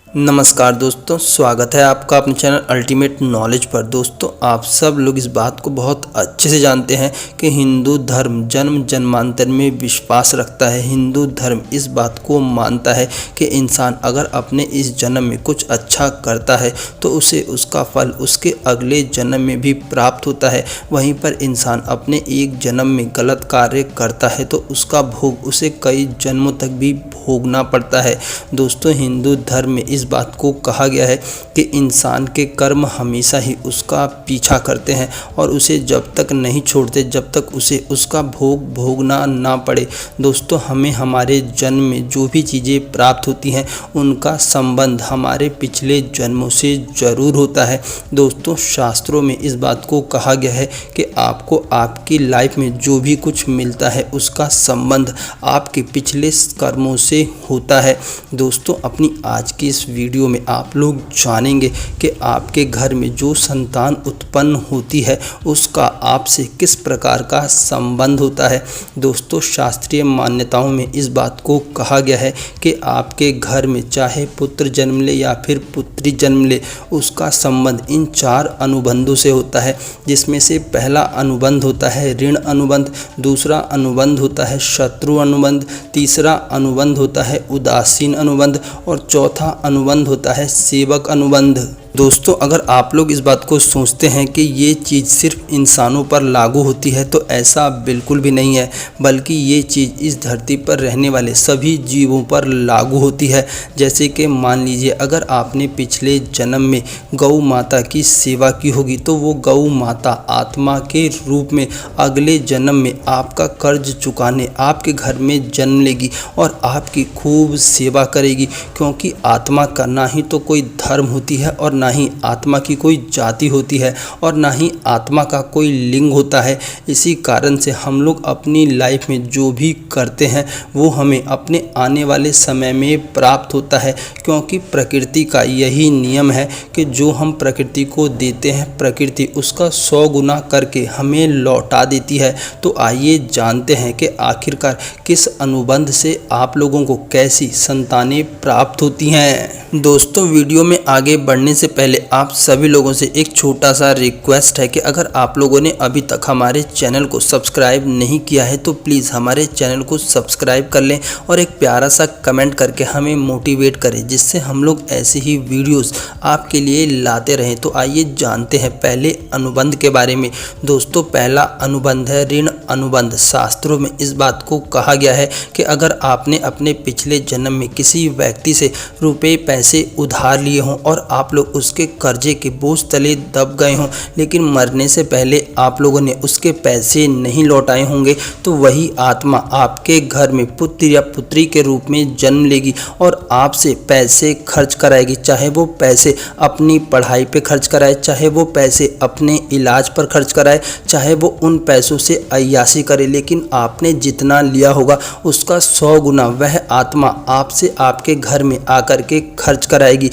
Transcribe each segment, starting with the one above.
नमस्कार दोस्तों, स्वागत है आपका अपने चैनल अल्टीमेट नॉलेज पर। दोस्तों, आप सब लोग इस बात को बहुत अच्छे से जानते हैं कि हिंदू धर्म जन्म जन्मांतर में विश्वास रखता है। हिंदू धर्म इस बात को मानता है कि इंसान अगर अपने इस जन्म में कुछ अच्छा करता है तो उसे उसका फल उसके अगले जन्म में भी प्राप्त होता है। वहीं पर इंसान अपने एक जन्म में गलत कार्य करता है तो उसका भोग उसे कई जन्मों तक भी भोगना पड़ता है। दोस्तों, हिंदू धर्म में इस बात को कहा गया है कि इंसान के कर्म हमेशा ही उसका पीछा करते हैं और उसे जब तक नहीं छोड़ते जब तक उसे उसका भोग भोगना ना पड़े। दोस्तों, हमें हमारे जन्म में जो भी चीज़ें प्राप्त होती हैं उनका संबंध हमारे पिछले जन्मों से ज़रूर होता है। दोस्तों, शास्त्रों में इस बात को कहा गया है कि आपको आपकी लाइफ में जो भी कुछ मिलता है उसका संबंध आपके पिछले कर्मों से होता है। दोस्तों, अपनी आज की इस वीडियो में आप लोग जानेंगे कि आपके घर में जो संतान उत्पन्न होती है उसका आपसे किस प्रकार का संबंध होता है। दोस्तों, शास्त्रीय मान्यताओं में इस बात को कहा गया है कि आपके घर में चाहे पुत्र जन्म ले या फिर पुत्री जन्म ले, उसका संबंध इन 4 अनुबंधों से होता है, जिसमें से पहला अनुबंध होता है ऋण अनुबंध, दूसरा अनुबंध होता है शत्रु अनुबंध, तीसरा अनुबंध होता है उदासीन अनुबंध और चौथा अनुबंध होता है सेवक अनुबंध। दोस्तों, अगर आप लोग इस बात को सोचते हैं कि ये चीज़ सिर्फ इंसानों पर लागू होती है तो ऐसा बिल्कुल भी नहीं है, बल्कि ये चीज़ इस धरती पर रहने वाले सभी जीवों पर लागू होती है। जैसे कि मान लीजिए, अगर आपने पिछले जन्म में गौ माता की सेवा की होगी तो वो गौ माता आत्मा के रूप में अगले जन्म में आपका कर्ज चुकाने आपके घर में जन्म लेगी और आपकी खूब सेवा करेगी, क्योंकि आत्मा का ना ही तो कोई धर्म होती है और ना ही आत्मा की कोई जाति होती है और ना ही आत्मा का कोई लिंग होता है। इसी कारण से हम लोग अपनी लाइफ में जो भी करते हैं वो हमें अपने आने वाले समय में प्राप्त होता है, क्योंकि प्रकृति का यही नियम है कि जो हम प्रकृति को देते हैं प्रकृति उसका 100 गुना करके हमें लौटा देती है। तो आइए जानते हैं कि आखिरकार किस अनुबंध से आप लोगों को कैसी संतानें प्राप्त होती हैं। दोस्तों, वीडियो में आगे बढ़ने से पहले आप सभी लोगों से एक छोटा सा रिक्वेस्ट है कि अगर आप लोगों ने अभी तक हमारे चैनल को सब्सक्राइब नहीं किया है तो प्लीज़ हमारे चैनल को सब्सक्राइब कर लें और एक प्यारा सा कमेंट करके हमें मोटिवेट करें, जिससे हम लोग ऐसे ही वीडियोस आपके लिए लाते रहें। तो आइए जानते हैं पहले अनुबंध के बारे में। दोस्तों, पहला अनुबंध है ऋण अनुबंध। शास्त्रों में इस बात को कहा गया है कि अगर आपने अपने पिछले जन्म में किसी व्यक्ति से रुपए पैसे उधार लिए हों और आप लोग उसके कर्जे के बोझ तले दब गए हों, लेकिन मरने से पहले आप लोगों ने उसके पैसे नहीं लौटाए होंगे, तो वही आत्मा आपके घर में पुत्र या पुत्री के रूप में जन्म लेगी और आपसे पैसे खर्च कराएगी। चाहे वो पैसे अपनी पढ़ाई पे खर्च कराए, चाहे वो पैसे अपने इलाज पर खर्च कराए, चाहे वो उन पैसों से अय्याशी करे, लेकिन आपने जितना लिया होगा उसका 100 गुना वह आत्मा आपसे आपके घर में आकर के खर्च कराएगी।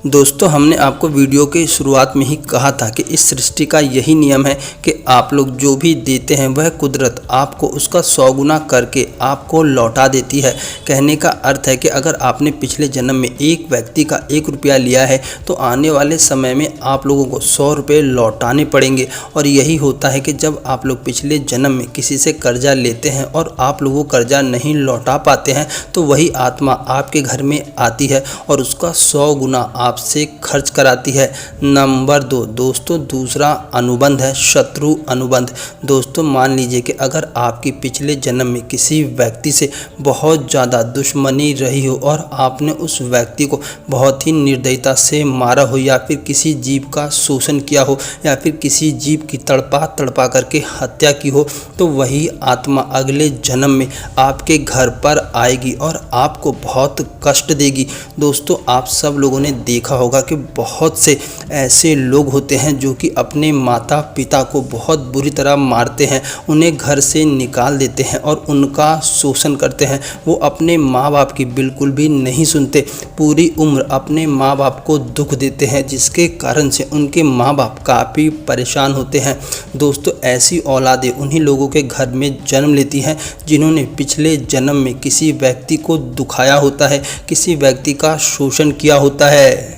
दोस्तों, हमने आपको वीडियो के शुरुआत में ही कहा था कि इस सृष्टि का यही नियम है कि आप लोग जो भी देते हैं वह कुदरत आपको उसका 100 गुना करके आपको लौटा देती है। कहने का अर्थ है कि अगर आपने पिछले जन्म में एक व्यक्ति का 1 रुपया लिया है तो आने वाले समय में आप लोगों को 100 रुपये लौटाने पड़ेंगे। और यही होता है कि जब आप लोग पिछले जन्म में किसी से कर्जा लेते हैं और आप लोगों को कर्जा नहीं लौटा पाते हैं तो वही आत्मा आपके घर में आती है और उसका 100 गुना से खर्च कराती है। नंबर 2 दोस्तों, दूसरा अनुबंध है शत्रु अनुबंध। दोस्तों, मान लीजिए कि अगर आपकी पिछले जन्म में किसी व्यक्ति से बहुत ज़्यादा दुश्मनी रही हो और आपने उस व्यक्ति को बहुत ही निर्दयता से मारा हो या फिर किसी जीव का शोषण किया हो या फिर किसी जीव की तड़पा करके हत्या की हो, तो वही आत्मा अगले जन्म में आपके घर पर आएगी और आपको बहुत कष्ट देगी। दोस्तों, आप सब लोगों ने देखा होगा कि बहुत से ऐसे लोग होते हैं जो कि अपने माता पिता को बहुत बुरी तरह मारते हैं, उन्हें घर से निकाल देते हैं और उनका शोषण करते हैं। वो अपने माँ बाप की बिल्कुल भी नहीं सुनते, पूरी उम्र अपने माँ बाप को दुख देते हैं, जिसके कारण से उनके माँ बाप काफ़ी परेशान होते हैं। दोस्तों, ऐसी औलादें उन्हीं लोगों के घर में जन्म लेती हैं जिन्होंने पिछले जन्म में किसी किसी व्यक्ति को दुखाया होता है, किसी व्यक्ति का शोषण किया होता है।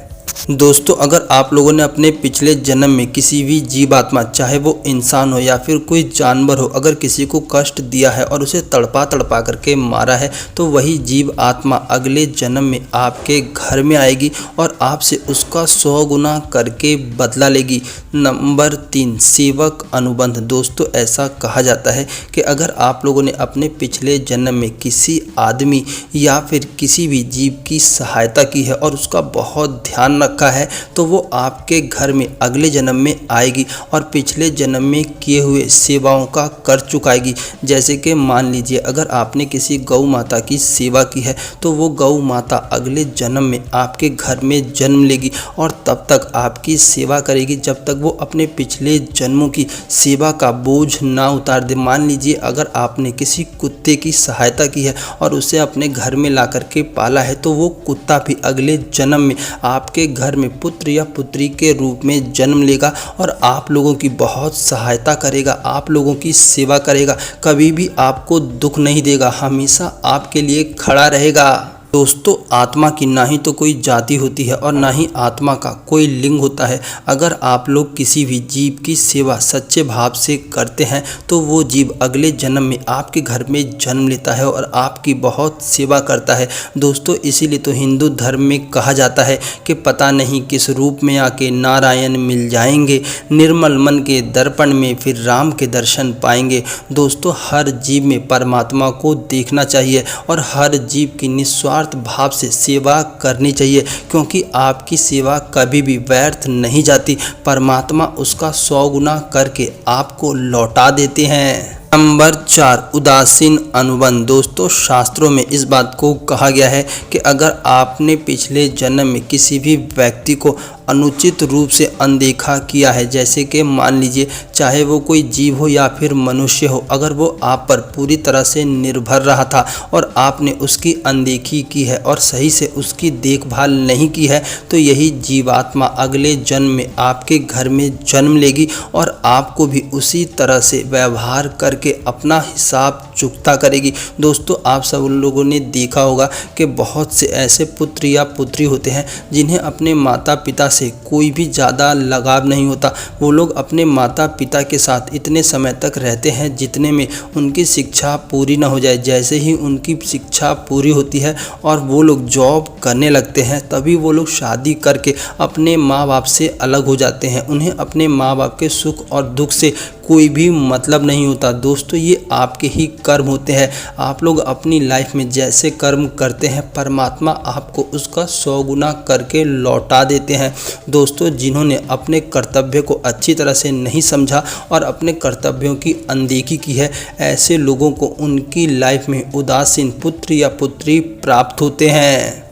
दोस्तों, अगर आप लोगों ने अपने पिछले जन्म में किसी भी जीवात्मा, चाहे वो इंसान हो या फिर कोई जानवर हो, अगर किसी को कष्ट दिया है और उसे तड़पा तड़पा करके मारा है, तो वही जीव आत्मा अगले जन्म में आपके घर में आएगी और आपसे उसका 100 गुना करके बदला लेगी। नंबर 3, सेवक अनुबंध। दोस्तों, ऐसा कहा जाता है कि अगर आप लोगों ने अपने पिछले जन्म में किसी आदमी या फिर किसी भी जीव की सहायता की है और उसका बहुत ध्यान रखा है, तो वो आपके घर में अगले जन्म में आएगी और पिछले जन्म में किए हुए सेवाओं का कर चुकाएगी। जैसे कि मान लीजिए, अगर आपने किसी गौ माता की सेवा की है, तो वो गौ माता अगले जन्म में आपके घर में जन्म लेगी और तब तक आपकी सेवा करेगी जब तक वो अपने पिछले जन्मों की सेवा का बोझ ना उतार दे। मान लीजिए, अगर आपने किसी कुत्ते की सहायता की है और उसे अपने घर में ला करके पाला है, तो वो कुत्ता भी अगले जन्म में आपके घर में पुत्र या पुत्री के रूप में जन्म लेगा और आप लोगों की बहुत सहायता करेगा, आप लोगों की सेवा करेगा, कभी भी आपको दुख नहीं देगा, हमेशा आपके लिए खड़ा रहेगा। दोस्तों, आत्मा की ना ही तो कोई जाति होती है और ना ही आत्मा का कोई लिंग होता है। अगर आप लोग किसी भी जीव की सेवा सच्चे भाव से करते हैं, तो वो जीव अगले जन्म में आपके घर में जन्म लेता है और आपकी बहुत सेवा करता है। दोस्तों, इसीलिए तो हिंदू धर्म में कहा जाता है कि पता नहीं किस रूप में आके नारायण मिल जाएंगे, निर्मल मन के दर्पण में फिर राम के दर्शन पाएंगे। दोस्तों, हर जीव में परमात्मा को देखना चाहिए और हर जीव की निस्वार्थ भाव से सेवा करनी चाहिए, क्योंकि आपकी सेवा कभी भी व्यर्थ नहीं जाती। परमात्मा उसका 100 गुना करके आपको लौटा देते हैं। नंबर 4, उदासीन अनुबंध। दोस्तों, शास्त्रों में इस बात को कहा गया है कि अगर आपने पिछले जन्म में किसी भी व्यक्ति को अनुचित रूप से अनदेखा किया है, जैसे कि मान लीजिए चाहे वो कोई जीव हो या फिर मनुष्य हो, अगर वो आप पर पूरी तरह से निर्भर रहा था और आपने उसकी अनदेखी की है और सही से उसकी देखभाल नहीं की है, तो यही जीवात्मा अगले जन्म में आपके घर में जन्म लेगी और आपको भी उसी तरह से व्यवहार करके अपना हिसाब चुकता करेगी। दोस्तों, आप सब लोगों ने देखा होगा कि बहुत से ऐसे पुत्र या पुत्री होते हैं जिन्हें अपने माता पिता से कोई भी ज़्यादा लगाव नहीं होता। वो लोग अपने माता पिता के साथ इतने समय तक रहते हैं जितने में उनकी शिक्षा पूरी ना हो जाए। जैसे ही उनकी शिक्षा पूरी होती है और वो लोग जॉब करने लगते हैं, तभी वो लोग शादी करके अपने माँ बाप से अलग हो जाते हैं। उन्हें अपने माँ बाप के सुख और दुख से कोई भी मतलब नहीं होता। दोस्तों, ये आपके ही कर्म होते हैं। आप लोग अपनी लाइफ में जैसे कर्म करते हैं, परमात्मा आपको उसका 100 गुना करके लौटा देते हैं। दोस्तों, जिन्होंने अपने कर्तव्य को अच्छी तरह से नहीं समझा और अपने कर्तव्यों की अनदेखी की है, ऐसे लोगों को उनकी लाइफ में उदासीन पुत्र या पुत्री प्राप्त होते हैं।